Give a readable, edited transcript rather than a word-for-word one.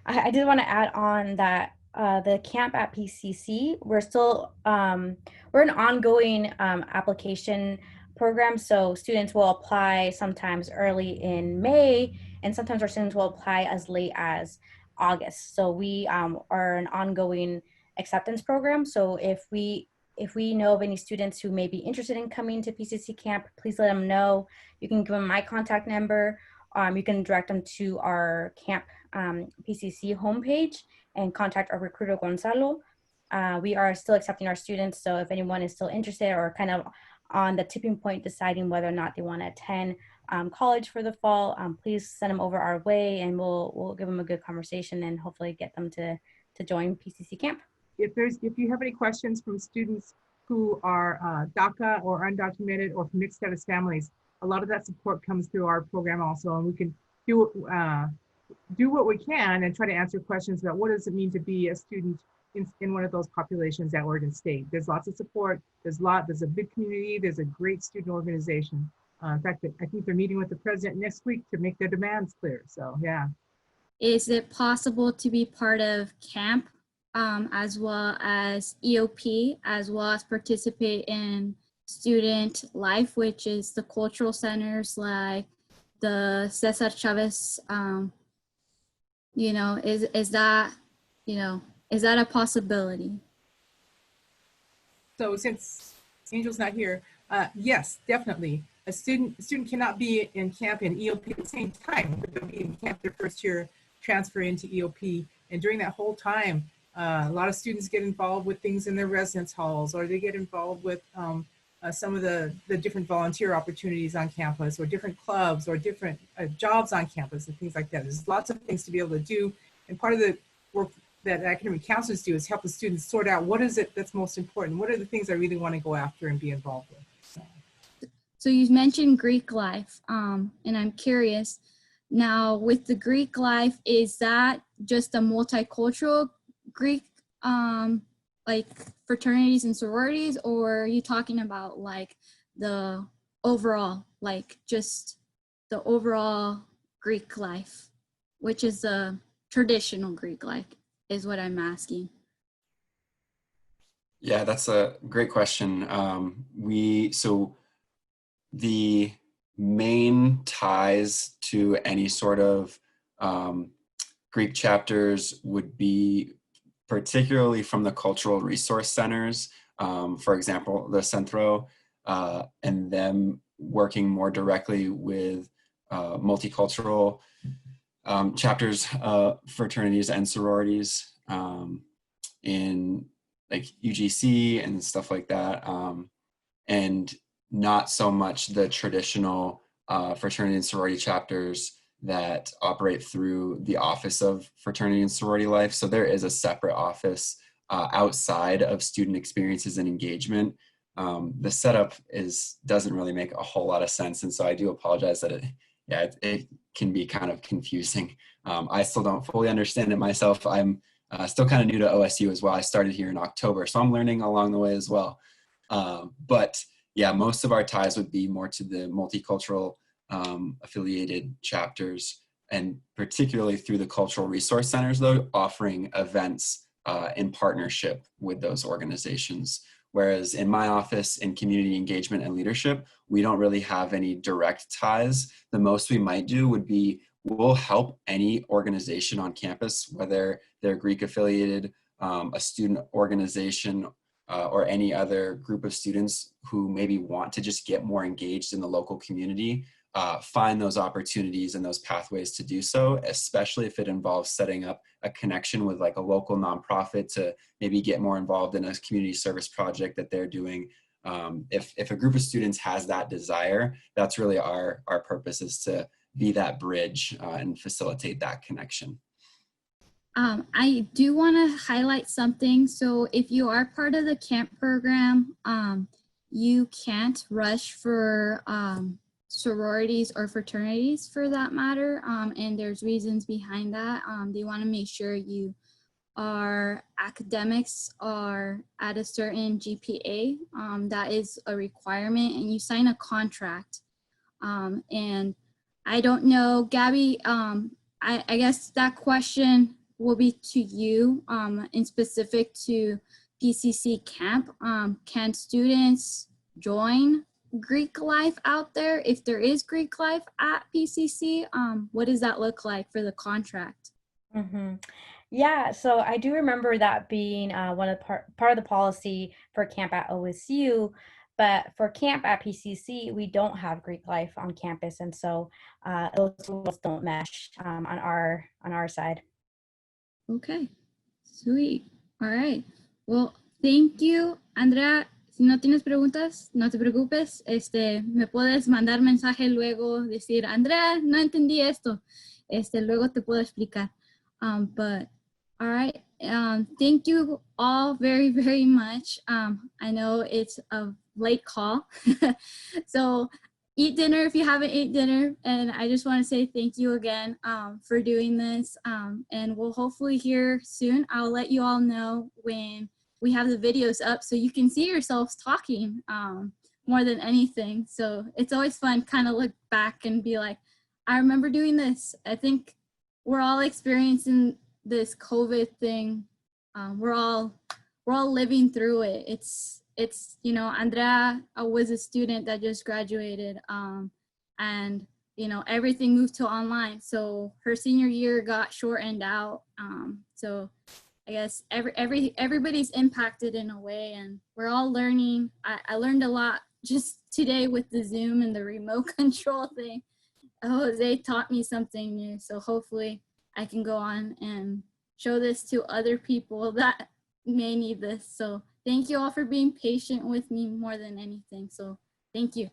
I did want to add on that the camp at PCC, we're an ongoing application program. So students will apply sometimes early in May, and sometimes our students will apply as late as August. So we are an ongoing acceptance program. So if we know of any students who may be interested in coming to PCC camp, please let them know. You can give them my contact number. You can direct them to our camp PCC homepage and contact our recruiter Gonzalo. We are still accepting our students, so if anyone is still interested or kind of on the tipping point deciding whether or not they want to attend college for the fall, please send them over our way, and we'll give them a good conversation and hopefully get them to join PCC camp. If you have any questions from students who are DACA or undocumented or from mixed status families, a lot of that support comes through our program also, and we can do what we can and try to answer questions about what does it mean to be a student in one of those populations at Oregon State. There's lots of support. There's a big community. There's a great student organization. In fact, I think they're meeting with the president next week to make their demands clear. So yeah. Is it possible to be part of camp as well as EOP, as well as participate in student life, which is the cultural centers like the Cesar Chavez, is that a possibility? So since Angel's not here, yes, definitely. A student cannot be in camp and EOP at the same time. They'll be in camp their first year, transfer into EOP, and during that whole time, a lot of students get involved with things in their residence halls, or they get involved with some of the different volunteer opportunities on campus, or different clubs, or different jobs on campus and things like that. There's lots of things to be able to do. And part of the work that academic counselors do is help the students sort out what is it that's most important? What are the things I really want to go after and be involved with? So you mentioned Greek life, and I'm curious, now with the Greek life, is that just a multicultural Greek like fraternities and sororities, or are you talking about like the overall, like just the overall Greek life, which is the traditional Greek life is what I'm asking? Yeah, that's a great question. So the main ties to any sort of Greek chapters would be particularly from the cultural resource centers, for example, the Centro, and them working more directly with multicultural chapters, fraternities and sororities in like UGC and stuff like that, and not so much the traditional fraternity and sorority chapters that operate through the Office of Fraternity and Sorority Life. So there is a separate office outside of student experiences and engagement. The setup doesn't really make a whole lot of sense, and so I do apologize that it can be kind of confusing. I still don't fully understand it myself. I'm still kind of new to OSU as well. I started here in October, so I'm learning along the way as well. But yeah, most of our ties would be more to the multicultural affiliated chapters, and particularly through the cultural resource centers, though, offering events in partnership with those organizations. Whereas in my office in community engagement and leadership, we don't really have any direct ties. The most we might do would be we'll help any organization on campus, whether they're Greek affiliated, a student organization, or any other group of students who maybe want to just get more engaged in the local community, find those opportunities and those pathways to do so, especially if it involves setting up a connection with like a local nonprofit to maybe get more involved in a community service project that they're doing. If a group of students has that desire, that's really our purpose, is to be that bridge and facilitate that connection. I do want to highlight something. So if you are part of the camp program, you can't rush for sororities or fraternities for that matter. And there's reasons behind that. They want to make sure our academics are at a certain GPA. That is a requirement, and you sign a contract. And I don't know, Gabby, I guess that question will be to you in specific to PCC camp. Can students join Greek life out there? If there is Greek life at PCC, what does that look like for the contract? Mm-hmm. Yeah, so I do remember that being one of the part of the policy for camp at OSU, but for camp at PCC, we don't have Greek life on campus, and so those rules don't mesh on our side. Okay, sweet. All right. Well, thank you, Andrea. Si no tienes preguntas, no te preocupes. Me puedes mandar mensaje luego, decir, Andrea, no entendí esto. Luego te puedo explicar. But all right. Thank you all very, very much. I know it's a late call. So eat dinner if you haven't ate dinner. And I just want to say thank you again for doing this. And we'll hopefully hear soon. I'll let you all know when we have the videos up so you can see yourselves talking more than anything. So it's always fun kind of look back and be like, I remember doing this. I think we're all experiencing this COVID thing. We're all living through it. It's you know, Andrea was a student that just graduated, and you know, everything moved to online. So her senior year got shortened out. So I guess everybody's impacted in a way, and we're all learning. I learned a lot just today with the Zoom and the remote control thing. Jose taught me something new, so hopefully I can go on and show this to other people that may need this. So thank you all for being patient with me more than anything. So thank you.